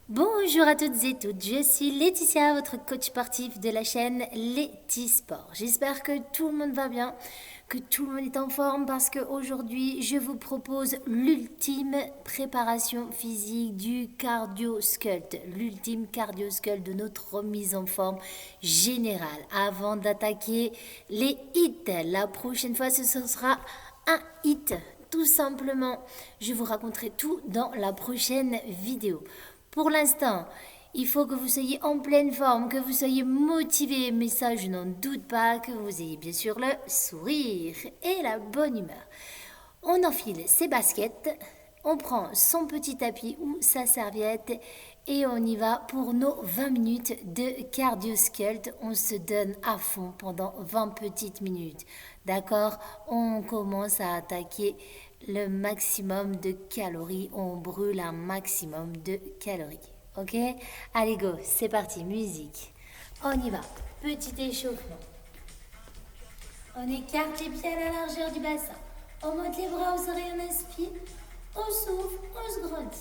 Bonjour à toutes et toutes, je suis Laetitia, votre coach sportif de la chaîne Sport. J'espère que tout le monde va bien, que tout le monde est en forme parce qu'aujourd'hui je vous propose l'ultime préparation physique du cardio-sculpt, l'ultime cardio-sculpt de notre remise en forme générale avant d'attaquer les hits. La prochaine fois ce sera un hit. Tout simplement, je vous raconterai tout dans la prochaine vidéo. Pour l'instant, il faut que vous soyez en pleine forme, que vous soyez motivé, mais ça, je n'en doute pas, que vous ayez bien sûr le sourire et la bonne humeur. On enfile ses baskets, on prend son petit tapis ou sa serviette et on y va pour nos 20 minutes de cardio-sculpt. On se donne à fond pendant 20 petites minutes. D'accord? On commence à attaquer le maximum de calories. On brûle un maximum de calories. Ok? Allez go, c'est parti, musique. On y va. Petit échauffement. On écarte les pieds à la largeur du bassin. On monte les bras aux oreilles, on inspire. On souffle, on se grotte.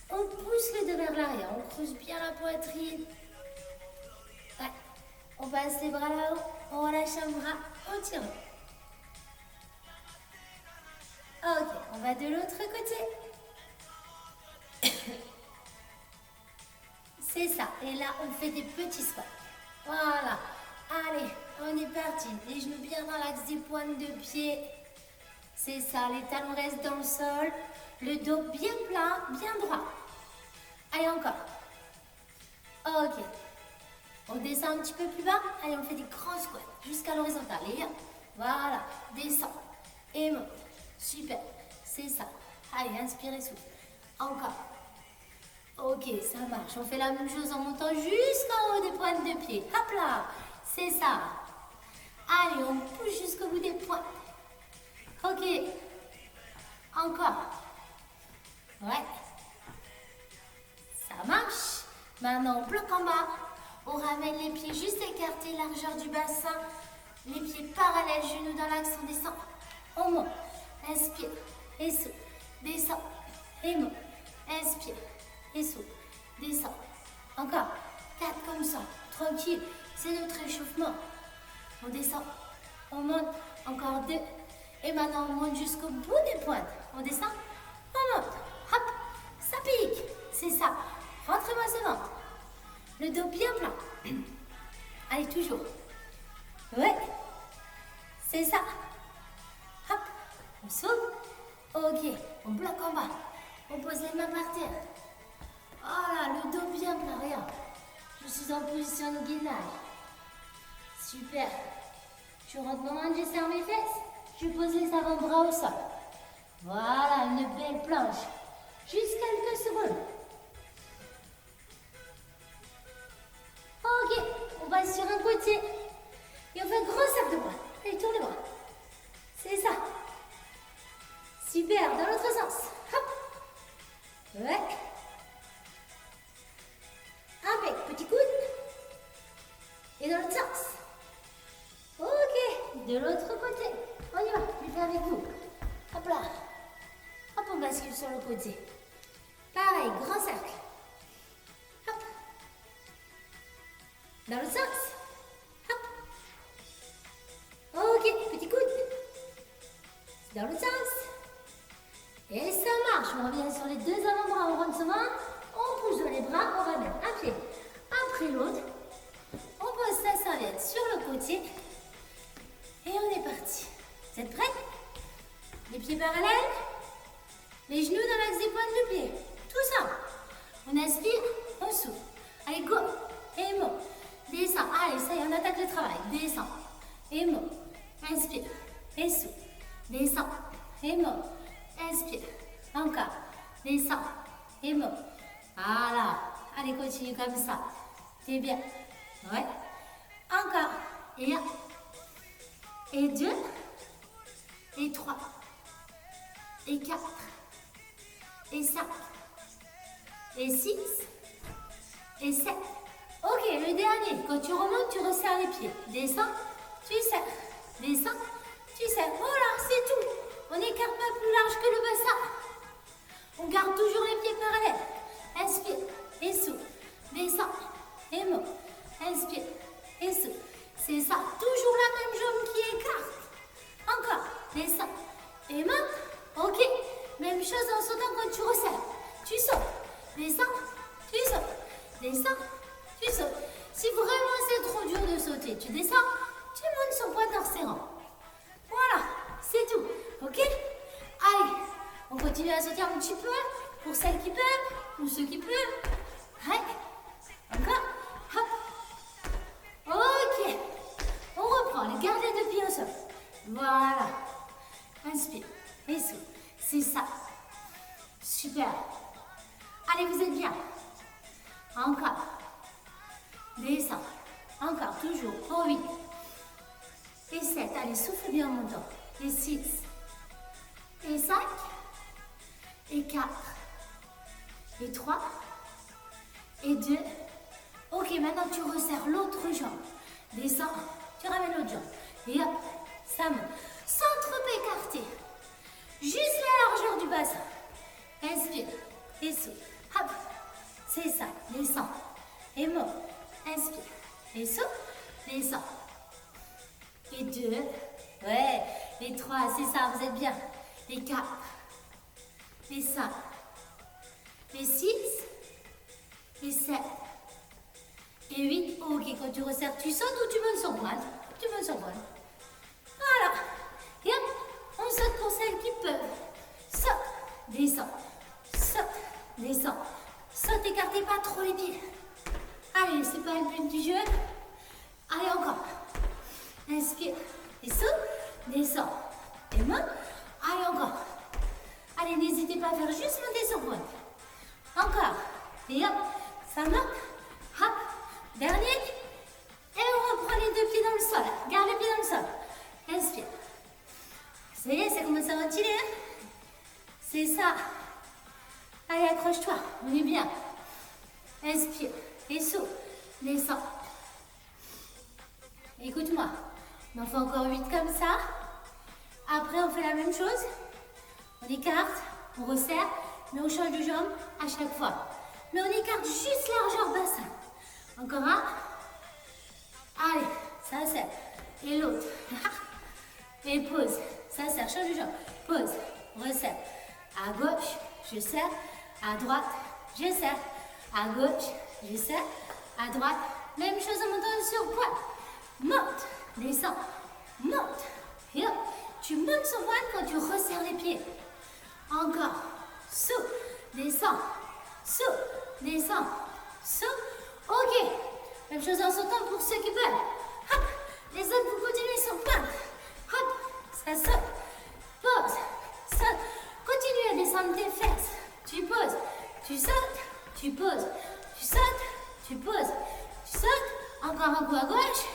On pousse les deux vers l'arrière. On creuse bien la poitrine. Ouais. On passe les bras là-haut. On relâche un bras. On tire. Ok, on va de l'autre côté. C'est ça. Et là, on fait des petits squats. Voilà. Allez, on est parti. Les genoux bien dans l'axe des pointes de pied. C'est ça, les talons restent dans le sol. Le dos bien plat, bien droit. Allez, encore. Ok. On descend un petit peu plus bas. Allez, on fait des grands squats jusqu'à l'horizontale. Et hop, voilà. Descend. Et monte. Super. C'est ça. Allez, inspirez, souffle. Encore. Ok, ça marche. On fait la même chose en montant jusqu'en haut des pointes de pied. Hop là. C'est ça. Allez, on pousse jusqu'au bout des pointes. Ok. Encore. Ouais. Ça marche. Maintenant, on bloque en bas. On ramène les pieds juste écartés, largeur du bassin. Les pieds parallèles, genoux dans l'axe, on descend. On monte. Inspire. Et souffle. Descend. Et monte. Inspire. Et souffle. Descend. Encore. 4 comme ça. Tranquille. C'est notre échauffement. On descend. On monte. Encore 2. Et maintenant, on monte jusqu'au bout des pointes. On descend. On monte. Hop. Ça pique. C'est ça. Rentrez-moi ce ventre. Le dos bien plat. Allez, toujours. Ouais. C'est ça. Hop. On souffle. Ok. On bloque en bas. On pose les mains par terre. Voilà, le dos bien plat. Regarde. Je suis en position de gainage. Super. Je rentre mon main, je serre mes fesses. Je pose les avant-bras au sol. Voilà, une belle planche. Juste quelques secondes. Ok, on passe sur un côté. Et on fait un gros cercle de bras. Allez, tourne les bras. C'est ça. Super, dans l'autre sens. Hop. Ouais. Impec, petit coude. Et dans l'autre sens. Ok, de l'autre côté. On y va, je fais avec vous. Hop là. Hop, on bascule sur le côté. Pareil, grand cercle. Hop. Dans l'autre sens. Hop. Ok, petit coude. Dans l'autre sens. Et ça marche. On revient sur les deux avant-bras. On rentre ce main. On bouge dans les bras. On ramène un pied après l'autre. On pose sa serviette sur le côté. Et on est parti. Vous êtes prêts? Les pieds parallèles. Les genoux dans l'axe des pointes de pied. Tout ça. On inspire, on souffle. Allez, go. Et monte. Descend. Allez, ça y est, on attaque le travail. Descend. Et monte. Inspire. Et souffle. Descend. Et monte. Inspire. Encore. Descend. Et monte. Voilà. Allez, continue comme ça. C'est bien. Ouais. Encore. Et 1. Et 2. Et 3. Et 4. Et 5. Et 6. Et 7. Ok, le dernier. Quand tu remontes, tu resserres les pieds. Descends, tu serres. Descends, tu serres. Voilà, c'est tout. On n'écarte pas plus large que le bassin. On garde toujours les pieds parallèles. Inspire. et souffle. Descends et monte. Inspire et souffle. C'est ça. Toujours la même jambe qui écarte. Encore. Descends et monte. Ok. Même chose en sautant quand tu resserres. Tu sautes. Descends. Tu sautes. Descends. Tu sautes. Si vraiment c'est trop dur de sauter, tu descends. Tu montes sur pointe en serrant. Voilà. C'est tout. Ok. Allez. On continue à sauter un petit peu. Pour celles qui peuvent. Ou ceux qui peuvent. Allez. Encore. Hop. Ok. On reprend. Garde les deux pieds au sol. Voilà. Inspire. Et souffle. C'est ça. Super. Allez, vous êtes bien. Encore. Descends. Encore. Toujours. Pour 8. Et 7. Allez, souffle bien en montant. Et 6. Et 5. Et 4. Et 3. Et 2. Ok, maintenant tu resserres l'autre jambe. Descends. Tu ramènes l'autre jambe. Et hop. Ça monte. Sans trop écarter. Juste la largeur du bassin. Inspire. Et souffle. Hop. C'est ça. Descends. Et monte. Inspire. Et souffle. Descends. Et 2. Ouais. Et 3. C'est ça. Vous êtes bien. Et 4. Et 5. Et 6. Et 7. Et 8. Ok. Quand tu resserres, tu sautes ou tu montes sur pointe. Tu montes sur pointe. Voilà. Et hop. On saute pour celles qui peuvent. Saute. Descends. Saute. Descends. Saute. Écartez pas trop les pieds. Allez, c'est pas le but du jeu. Allez, encore. Inspire. Et souffle. Descends. Et monte. Allez, encore. Allez, n'hésitez pas à faire juste monter sur pointe. Encore. Et hop. Ça monte. Hop. Dernier. Et on reprend les deux pieds dans le sol. Garde les pieds dans le sol. Inspire. Ça y est, ça commence à ventiler. Hein? C'est ça. Allez, accroche-toi. On est bien. Inspire. Et souffle. Descends. Écoute-moi. On en fait encore 8 comme ça. Après, on fait la même chose. On écarte, on resserre, mais on change de jambe à chaque fois. Mais on écarte juste largeur bassin. Encore un. Allez, ça serre. Et l'autre. Et pause. Ça serre, change de jambe. Pause, resserre. À gauche, je serre. À droite, je serre. À gauche, je serre. À droite, même chose en montant sur pointe. Monte, descends, monte. Et hop, tu montes sur pointe quand tu resserres les pieds. Encore. Souffle, descends, souffle, descends, souffle. Ok. Même chose en sautant pour ceux qui veulent. Hop. Les autres, vous continuez sur pointe. Hop. Ça saute. Pose. Saute. Continue à descendre tes fesses. Tu poses. Tu sautes. Tu poses. Tu sautes. Tu poses. Tu sautes. Encore un coup à gauche.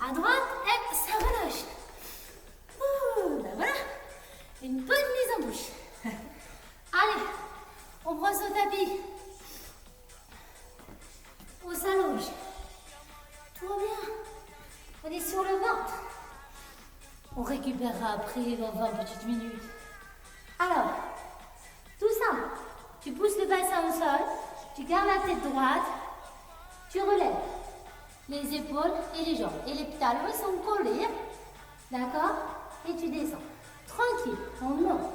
À droite. Et ça relâche. Ouh. Ben voilà. Une bonne mise en bouche. Allez, on prend son tapis. On s'allonge. Tout va bien. On est sur le ventre. On récupérera après dans 20 petites minutes. Alors, tout simple. Tu pousses le bassin au sol. Tu gardes la tête droite. Tu relèves les épaules et les jambes. Et les talons sont collés. D'accord? Et tu descends. Tranquille. On monte.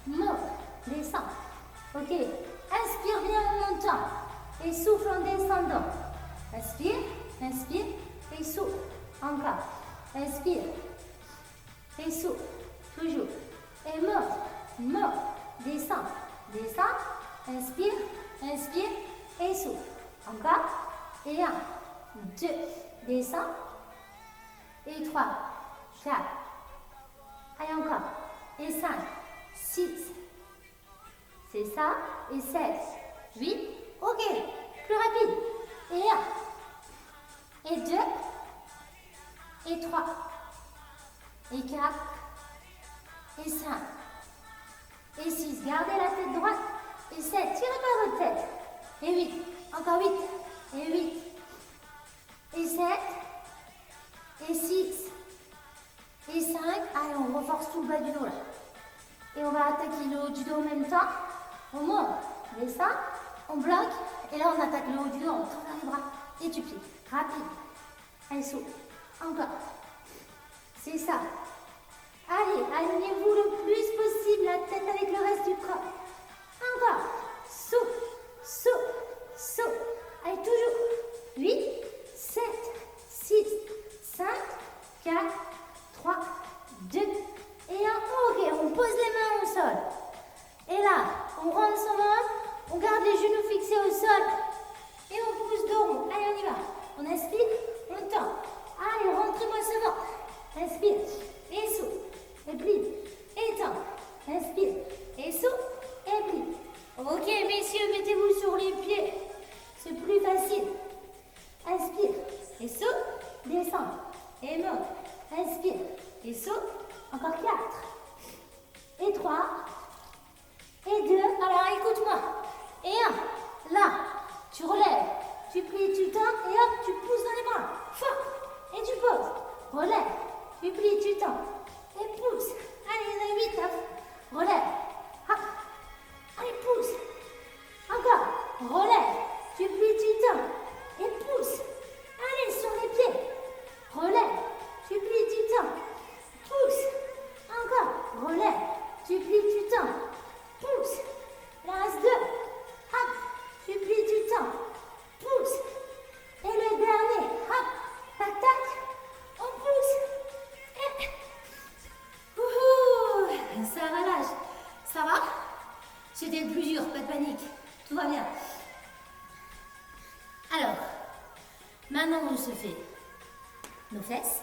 Monte. Descends. Ok. Inspire bien en montant. Et souffle en descendant. Inspire. Inspire. Et souffle. Encore. Inspire. Et souffle. Toujours. Et monte. Monte. Descends. Descends. Inspire. Inspire. Et souffle. Encore. Et 1, 2. Descends. Et 3, 4. Allez encore. Et 5, 6. C'est ça. Et 7, 8. Ok. Plus rapide. Et 1. Et 2. Et 3. Et 4. Et 5. Et 6. Gardez la tête droite. Et 7. Tirez par votre tête. Et 8. Encore 8. Et 8. Et 7. Et 6. Et 5. Allez, on renforce tout le bas du dos là. Et on va attaquer le haut du dos en même temps. On monte. Descend. On bloque, et là on attaque le haut du dos, on tourne vers les bras, et tu plies. Rapide. Allez, souffle. Encore. C'est ça. Allez, alignez-vous le plus possible la tête avec le reste du corps. Encore. Souffle, souffle, souffle. Allez, toujours. 8, 7, 6, 5, 4, 3, 2 et 1. Ok, on pose les mains au sol. Et là, on rentre son ventre, on garde les genoux fixés au sol. Et on pousse dos rond. Allez, on y va. On inspire, on tend. Allez, rentrez-moi ce ventre. Inspire, et souffle, et plie, et tend. Inspire, et souffle, et plie. Ok, messieurs, mettez-vous sur les pieds. C'est plus facile. Inspire, et souffle, descend, et monte. Inspire, et souffle, encore 4, et 3, et 2. Alors, écoute-moi. Et 1, là, tu relèves, tu plies, tu tends, et hop, tu pousses dans les bras. Fort, et tu poses. Relève, tu plies, tu tends, et pousse. Allez, il y en a 8, là. Relève, hop. Allez, pousse. Encore, relève, tu plies, tu tends, et pousse. Allez, sur les pieds. Relève, tu plies, tu tends, pousse. Encore, relève, tu plies, tu tends, pousse. Il en reste 2. Hop, tu plies, tu tends, pousse. Et le dernier, hop, tac, tac, on pousse. Et... Ouhou, ça relâche. Ça va? C'était le plus dur, pas de panique. Tout va bien. Alors, maintenant on se fait nos fesses,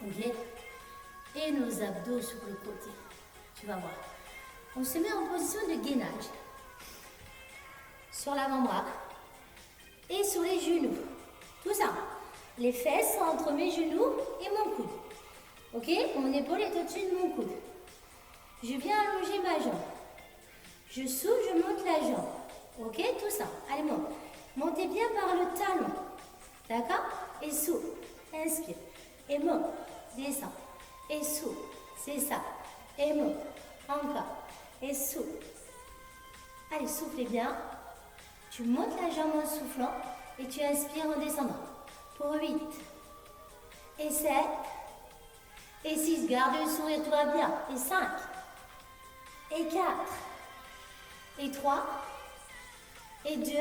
ok, et nos abdos sur le côté. Tu vas voir. On se met en position de gainage sur l'avant-bras et sur les genoux. Tout ça. Les fesses sont entre mes genoux et mon coude. Ok, mon épaule est au-dessus de mon coude. Je viens allonger ma jambe. Je souffle, je monte la jambe. Ok, tout ça. Allez, monte. Montez bien par le talon. D'accord? Et souffle. Inspire. Et monte. Descend. Et souffle. C'est ça. Et monte. Encore. Et souffle. Allez, soufflez bien. Tu montes la jambe en soufflant. Et tu inspires en descendant. Pour 8. Et 7. Et 6. Garde le sourire, tout va bien. Et 5. Et 4. Et 3. Et 2.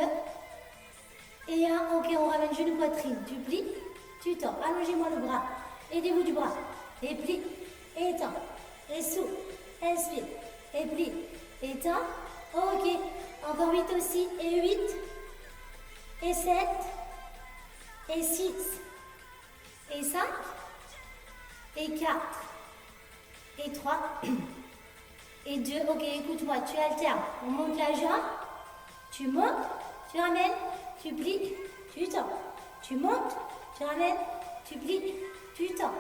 Et 1. Ok, on ramène genou poitrine. Tu plies, tu tends. Allongez-moi le bras. Aidez-vous du bras. Et plie, et tends. Et souffle. Inspire. Et plie, et tends. Ok. Encore 8 aussi. Et 8. Et 7. Et 6. Et 5. Et 4. Et 3. Et 2. Ok, écoute-moi. Tu alternes. On monte la jambe. Tu montes. Tu ramènes. Tu plies, tu tends, tu montes, tu ramènes, tu plies, tu tends,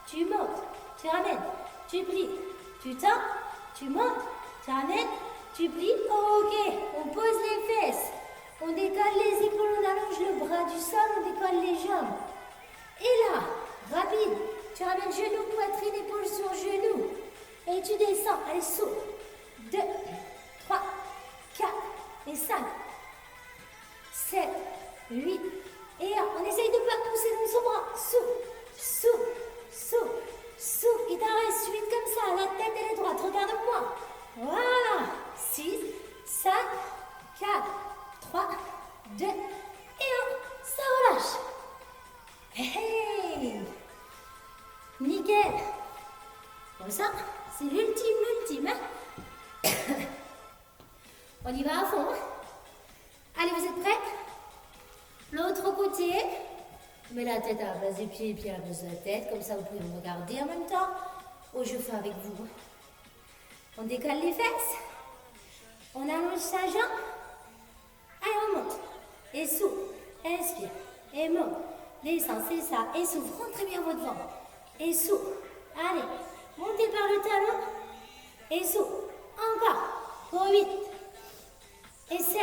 tu montes, tu ramènes, tu plies, tu tends, tu montes, tu ramènes, tu plies. Ok, on pose les fesses, on décolle les épaules, on allonge le bras du sol, on décolle les jambes. Et là, rapide, tu ramènes genou, poitrine, épaule sur genou. Et tu descends, allez, souffle. 2, 3, 4 et 5. 7, 8, et 1. On essaye de ne pas pousser dans son bras. Souffle, souffle, souffle, souffle. Il t'en reste 8 comme ça. La tête, elle est droite. Regarde-moi. Voilà. 6, 5, 4, 3, 2, et 1. Ça relâche. Hey. Nickel. Bon, ça, c'est l'ultime. Hein. On y va à fond. Allez, vous êtes prêts? L'autre côté, je mets la tête à la place des pieds et puis à la place de la tête. Comme ça, vous pouvez me regarder en même temps. Oh, je fais avec vous. On décolle les fesses. On allonge sa jambe. Allez, on monte. Et souffle. Inspire. Et monte. Descend, c'est ça. Et souffle. Rentrez bien votre ventre. Et souffle. Allez. Montez par le talon. Et souffle. Encore. Pour 8. Et 7.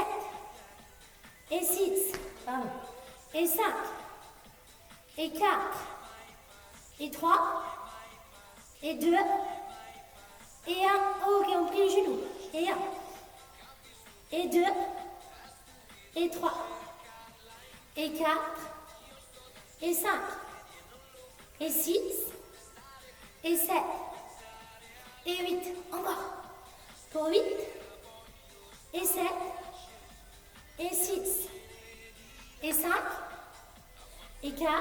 Et 6, pardon, et 5, et 4, et 3, et 2, et 1. Ok, on plie les genoux. Et 1, et 2, et 3, et 4, et 5, et 6, et 7, et 8, encore, pour 8, et 7, et 6, et 5, et 4,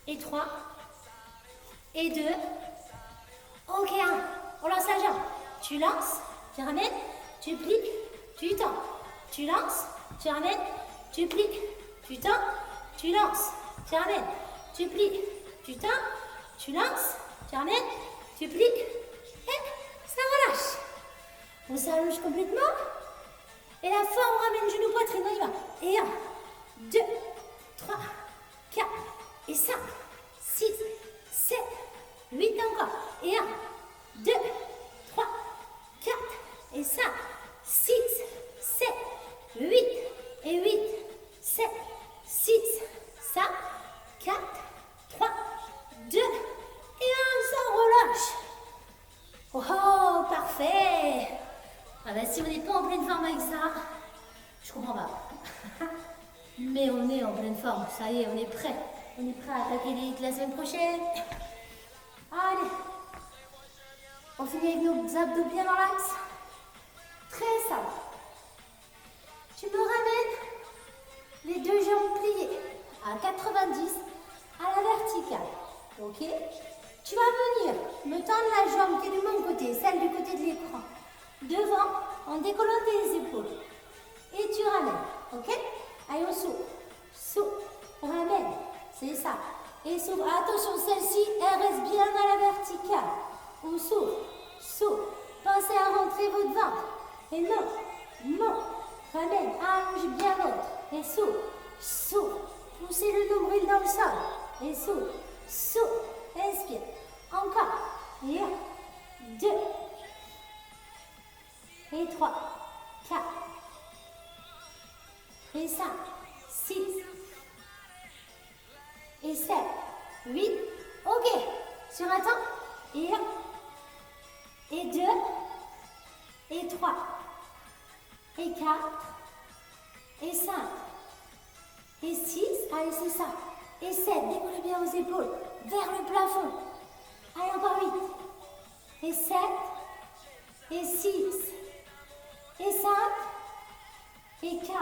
et 3, et 2, ok, 1, on lance la jambe, tu lances, tu ramènes, tu plies, tu tends, tu lances, tu ramènes, tu plies, tu tends, tu lances, tu ramènes, tu plies, tu tends, tu lances, tu ramènes, tu plies, et ça relâche. On s'allonge complètement, et la fois on ramène genou poitrine, on y va, et 1, 2, 3, 4, et 5, 6, 7, 8 encore, et 1, 2, 3, 4, et 5, 6, 7, 8, et 8, 7, 6, 5, 4, 3, 2, et 1, ça relâche. Oh, parfait. Ah bah si on n'est pas en pleine forme avec ça, je comprends pas. Mais on est en pleine forme, ça y est, on est prêt. On est prêt à attaquer l'élite la semaine prochaine. Allez. On finit avec nos abdos bien dans l'axe. Très simple. Tu me ramènes les deux jambes pliées à 90 à la verticale. Ok? Tu vas venir me tendre la jambe qui est de mon côté, celle du côté de l'écran, devant, en décollant tes épaules. Et tu ramènes. Ok? Allez, on s'ouvre. S'ouvre. Ramène. C'est ça. Et s'ouvre. Attention, celle-ci, elle reste bien à la verticale. On s'ouvre. S'ouvre. Pensez à rentrer votre ventre. Et non. Ramène. Allonge bien l'autre. Et s'ouvre. S'ouvre. Poussez le nombril dans le sol. Et s'ouvre. S'ouvre. Inspire. Encore. Et 1, 2. Et 3, 4. Et 5, 6. Et 7, 8. Ok. Sur un temps. Et 1. Et 2. Et 3. Et 4. Et 5. Et 6. Allez, c'est ça. Et 7. Décollez bien vos épaules. Vers le plafond. Allez, encore 8. Et 7. Et 6. Et 5. Et 4.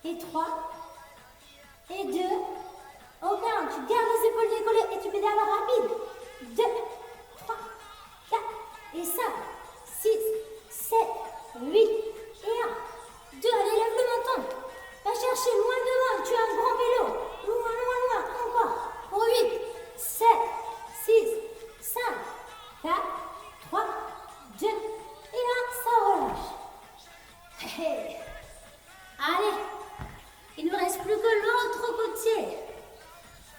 Et 3. Et 2. Ok, tu gardes les épaules décollées et tu pédales rapide. 2, 3, 4. Et 5, 6, 7, 8. Et 1, 2. Allez, lève le menton. Va chercher loin devant. Tu as un grand vélo. Loin. Encore. Pour 8, 7, 6, 5, 4, 3, 2. Et 1, ça relâche. Hey. Allez. Il ne reste plus que l'autre côté.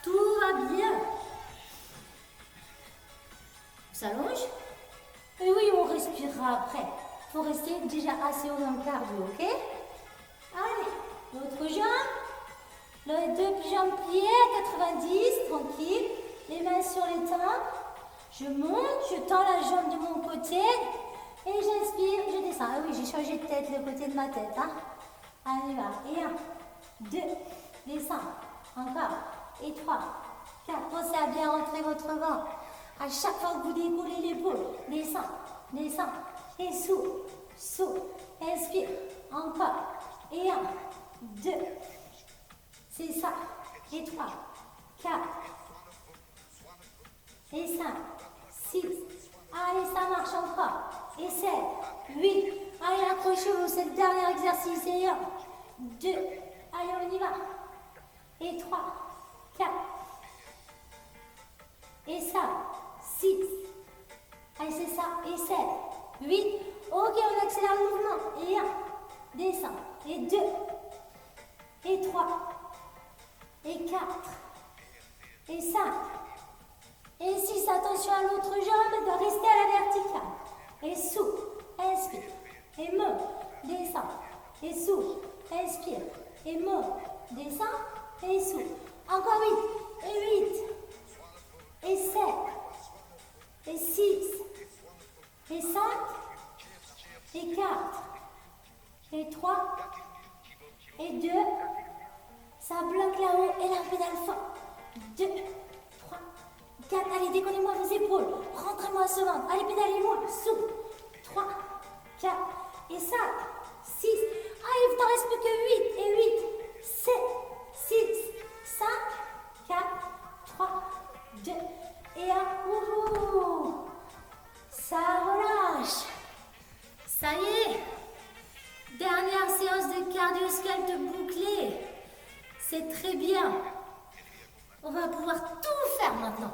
Tout va bien. On s'allonge. Et oui, on respirera après. Il faut rester déjà assez haut dans le cardio, ok? Allez, l'autre jambe. Les deux jambes pliées à 90, tranquille. Les mains sur les tempes. Je monte, je tends la jambe de mon côté. Et j'inspire, je descends. Ah oui, j'ai changé de tête, le côté de ma tête. Hein? Allez, va. Et 1, 2, descends. Encore. Et 3, 4. Pensez à bien rentrer votre ventre. À chaque fois que vous décollez l'épaule, descends. Et souffle. Inspire. Encore. Et 1, 2. C'est ça. Et 3, 4. Et 5, 6. Allez, ça marche encore. Et 7, 8. Allez, accrochez-vous. C'est le dernier exercice. Et 1, 2. Allez, on y va. Et 3, 4. Et ça, 6. Allez, c'est ça. Et 7, 8. Ok, on accélère le mouvement. Et 1, descend. Et 2. Et 3. Et 4. Et 5. Et 6. Attention à l'autre jambe, elle doit rester à la verticale. Et souffle. Inspire. Et monte. Descend. Et souffle. Inspire. Et monte. Descend. Et souffle. Encore 8. Et 8. Et 7. Et 6. Et 5. Et 4. Et 3. et 2. Ça bloque là-haut et la pédale fort. 2, 3, 4. Allez, décollez-moi vos épaules. Rentrez-moi ce ventre. Allez, pédalez-moi. Souple. 3, 4 et 5, 6. Ah, il ne t'en reste plus que 8 et 8, 7, 6, 5, 4, 3, 2 et 1. Wouhou! Ça relâche. Ça y est. Dernière séance de cardio-sculpt bouclée. C'est très bien. On va pouvoir tout faire maintenant.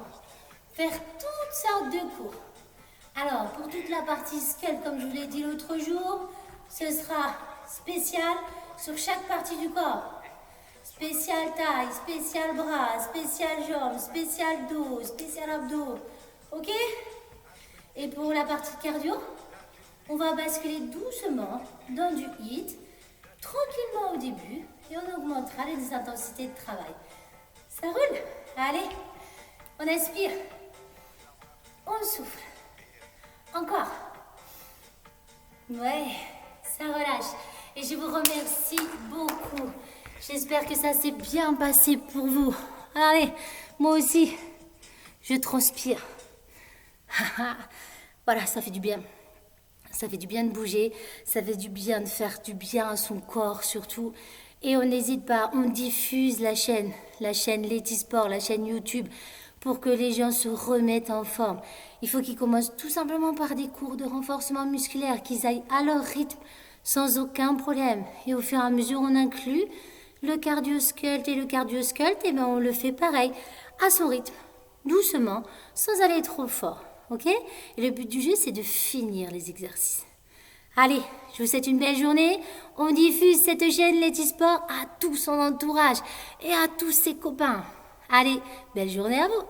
Faire toutes sortes de cours. Alors, pour toute la partie sculpt, comme je vous l'ai dit l'autre jour, ce sera spécial sur chaque partie du corps. Spécial taille, spécial bras, spécial jambes, spécial dos, spécial abdos. Ok? Et pour la partie cardio, on va basculer doucement dans du HIIT, tranquillement au début, et on augmentera les intensités de travail. Ça roule? Allez, on inspire, on souffle. Encore. Ouais, ça relâche. Et je vous remercie beaucoup. J'espère que ça s'est bien passé pour vous. Allez, moi aussi, je transpire. Voilà, ça fait du bien. Ça fait du bien de bouger, ça fait du bien de faire du bien à son corps surtout. Et on n'hésite pas, on diffuse la chaîne Letisport, la chaîne YouTube, pour que les gens se remettent en forme. Il faut qu'ils commencent tout simplement par des cours de renforcement musculaire, qu'ils aillent à leur rythme, sans aucun problème. Et au fur et à mesure, on inclut le cardio-sculpt et le cardio-sculpt, et ben on le fait pareil, à son rythme, doucement, sans aller trop fort. Ok? Et le but du jeu, c'est de finir les exercices. Allez, je vous souhaite une belle journée. On diffuse cette chaîne Letisport à tout son entourage et à tous ses copains. Allez, belle journée à vous.